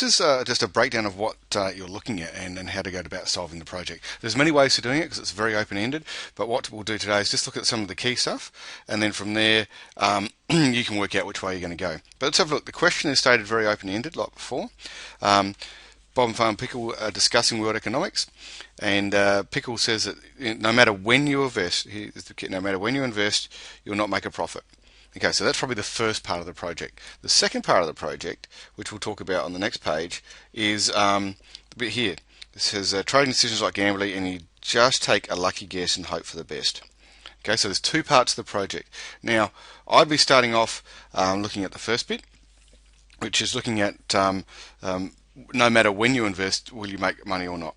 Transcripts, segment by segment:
this is just a breakdown of what you're looking at and how to go about solving the project. There's many ways of doing it because it's very open-ended, but what we'll do today is just look at some of the key stuff, and then from there you can work out which way you're going to go. But let's have a look. The question is stated very open-ended, like before. Bob and Farm Pickle are discussing world economics, and Pickle says that no matter when you invest, no matter when you invest, you'll not make a profit. Okay, so that's probably the first part of the project. The second part of the project, which we'll talk about on the next page, is the bit here. It says trading decisions like gambling, and you just take a lucky guess and hope for the best. Okay, so there's two parts of the project. Now, I'd be starting off looking at the first bit, which is looking at no matter when you invest, will you make money or not.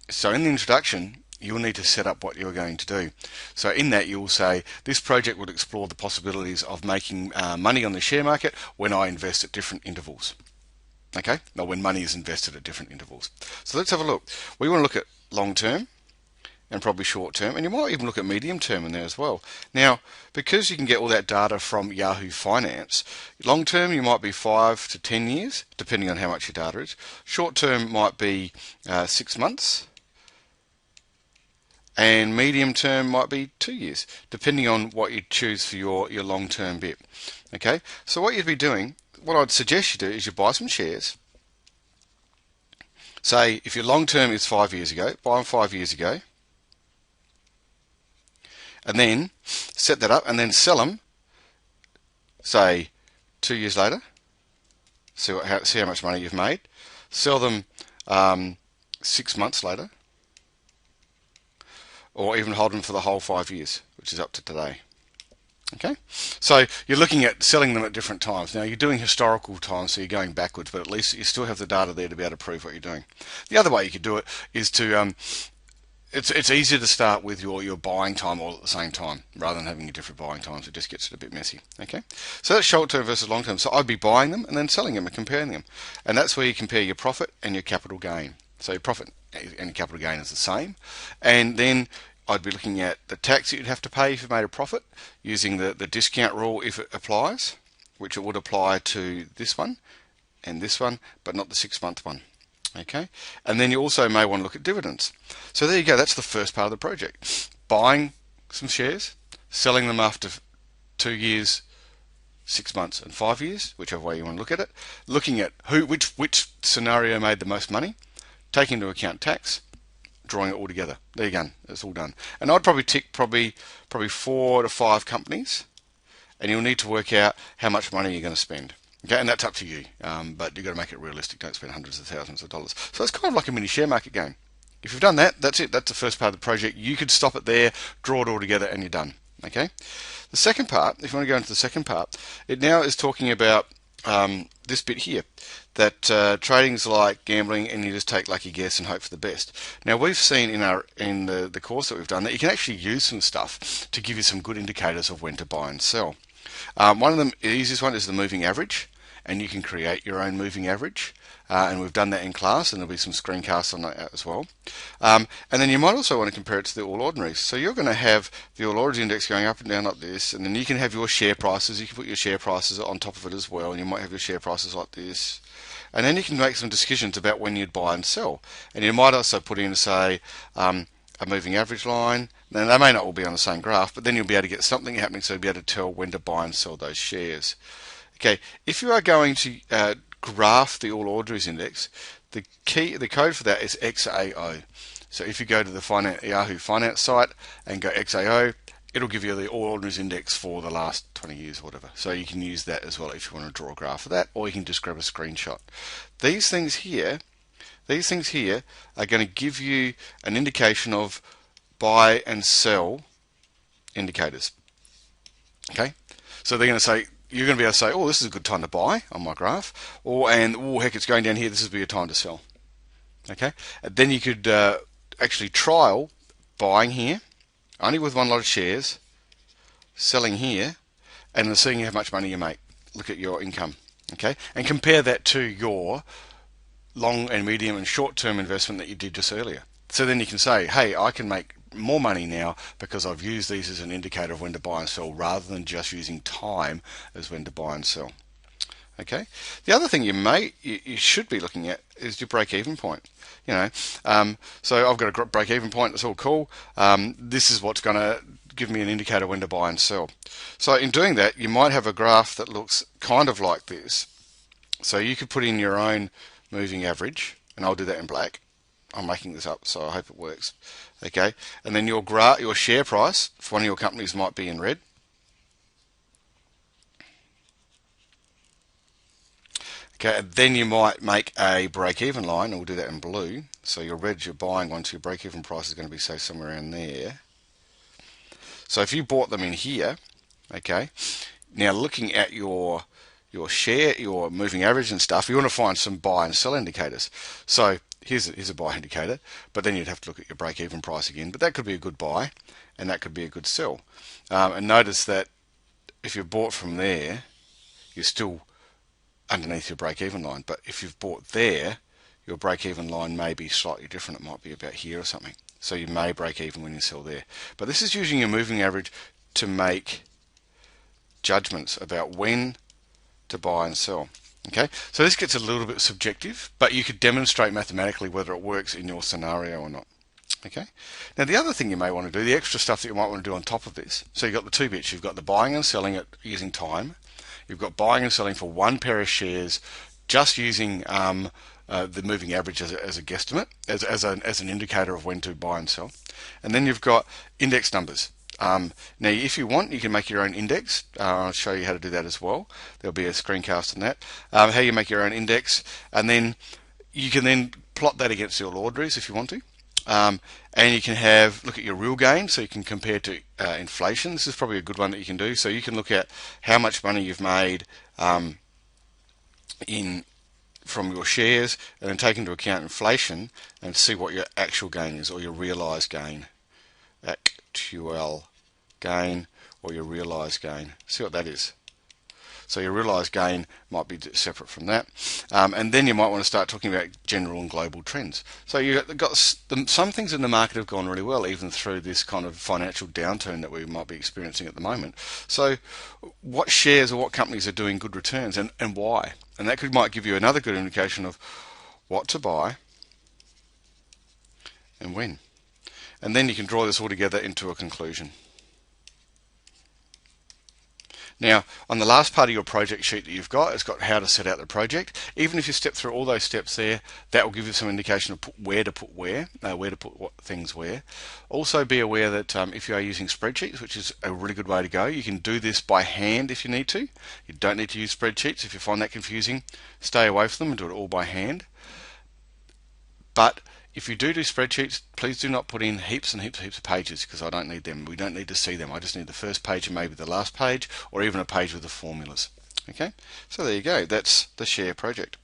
So in the introduction, you'll need to set up what you're going to do. So in that, you'll say, this project would explore the possibilities of making money on the share market when I invest at different intervals. Okay, now when money is invested at different intervals. So let's have a look. We want to look at long term and probably short term, and you might even look at medium term in there as well. Now, because you can get all that data from Yahoo Finance, long term you might be 5 to 10 years, depending on how much your data is. Short term might be 6 months. And medium term might be 2 years, depending on what you choose for your long-term bit. Okay, so what you'd be doing, what I'd suggest you do is you buy some shares. Say if your long-term is 5 years ago, buy them 5 years ago, and then set that up and then sell them, say 2 years later, see how much money you've made, sell them 6 months later, or even hold them for the whole 5 years, which is up to today. Okay, so you're looking at selling them at different times. Now you're doing historical times, so you're going backwards, but at least you still have the data there to be able to prove what you're doing. The other way you could do it is to, it's easier to start with your buying time all at the same time, rather than having different buying times. It just gets it a bit messy. Okay, so that's short term versus long term. So I'd be buying them and then selling them and comparing them, and that's where you compare your profit and your capital gain. So your profit and capital gain is the same, and then I'd be looking at the tax that you'd have to pay if you made a profit using the discount rule if it applies, which it would apply to this one and this one, but not the 6-month one. Okay, and then you also may want to look at dividends. So there you go, that's the first part of the project. Buying some shares, selling them after 2 years, 6 months and 5 years, whichever way you want to look at it, looking at which scenario made the most money, taking into account tax, drawing it all together. There you go, it's all done. And I'd probably tick probably 4 to 5 companies, and you'll need to work out how much money you're going to spend. Okay, and that's up to you, but you've got to make it realistic. Don't spend hundreds of thousands of dollars. So it's kind of like a mini share market game. If you've done that, that's it. That's the first part of the project. You could stop it there, draw it all together, and you're done. Okay. The second part, if you want to go into the second part, it now is talking about this bit here, that trading's like gambling, and you just take lucky guess and hope for the best. Now we've seen in the course that we've done that you can actually use some stuff to give you some good indicators of when to buy and sell. One of them, the easiest one, is the moving average, and you can create your own moving average, and we've done that in class, and there'll be some screencasts on that as well. And then you might also want to compare it to the All Ordinaries. So you're going to have the All Ordinaries index going up and down like this, and then you can have your share prices. You can put your share prices on top of it as well, and you might have your share prices like this. And then you can make some decisions about when you'd buy and sell. And you might also put in, say, a moving average line. Now they may not all be on the same graph, but then you'll be able to get something happening, so you'll be able to tell when to buy and sell those shares. Okay, if you are going to graph the All Ordinaries index, the code for that is XAO. So if you go to the Yahoo Finance site and go XAO, it'll give you the All Ordinaries index for the last 20 years or whatever. So you can use that as well if you want to draw a graph of that, or you can just grab a screenshot. These things here are going to give you an indication of buy and sell indicators. Okay, so they're going to say, you're going to be able to say, oh, this is a good time to buy on my graph, and oh heck, it's going down here, this would be a time to sell. Okay, and then you could actually trial buying here only with one lot of shares, selling here, and then seeing how much money you make. Look at your income, okay, and compare that to your long and medium and short term investment that you did just earlier. So then you can say, hey, I can make more money now because I've used these as an indicator of when to buy and sell, rather than just using time as when to buy and sell. Okay. The other thing you should be looking at is your break-even point. You know, so I've got a break-even point. That's all cool. This is what's going to give me an indicator when to buy and sell. So in doing that, you might have a graph that looks kind of like this. So you could put in your own moving average, and I'll do that in black. I'm making this up, so I hope it works. Okay, and then your share price for one of your companies might be in red. Okay, then you might make a break-even line, and we'll do that in blue. So your red you're buying onto your break-even price is going to be, say, somewhere around there. So if you bought them in here, okay, now looking at your share, your moving average and stuff, you want to find some buy and sell indicators. So here's a buy indicator, but then you'd have to look at your break-even price again. But that could be a good buy, and that could be a good sell. And notice that if you bought from there, you're still underneath your break-even line. But if you've bought there, your break-even line may be slightly different. It might be about here or something. So you may break even when you sell there. But this is using your moving average to make judgments about when to buy and sell. Okay, so this gets a little bit subjective, but you could demonstrate mathematically whether it works in your scenario or not. Okay, now the other thing you may want to do, the extra stuff that you might want to do on top of this, so you've got the two bits. You've got the buying and selling it using time. You've got buying and selling for one pair of shares just using the moving average as a guesstimate, as an indicator of when to buy and sell. And then you've got index numbers. Now, if you want, you can make your own index. I'll show you how to do that as well. There'll be a screencast on that. How you make your own index, and then you can then plot that against your ordinaries if you want to. And you can look at your real gain, so you can compare to inflation. This is probably a good one that you can do. So you can look at how much money you've made from your shares, and then take into account inflation and see what your actual gain is, or your realised gain. Actual gain or your realised gain. See what that is. So your realised gain might be separate from that. And then you might want to start talking about general and global trends. So you've got some things in the market have gone really well, even through this kind of financial downturn that we might be experiencing at the moment. So what shares or what companies are doing good returns, and why? And that might give you another good indication of what to buy and when. And then you can draw this all together into a conclusion. Now, on the last part of your project sheet that you've got, it's got how to set out the project. Even if you step through all those steps there, that will give you some indication of where to put what things where. Also be aware that if you are using spreadsheets, which is a really good way to go, you can do this by hand if you need to. You don't need to use spreadsheets. If you find that confusing, stay away from them and do it all by hand. But if you do spreadsheets, please do not put in heaps and heaps of pages, because I don't need them. We don't need to see them. I just need the first page and maybe the last page, or even a page with the formulas. Okay, so there you go. That's the share project.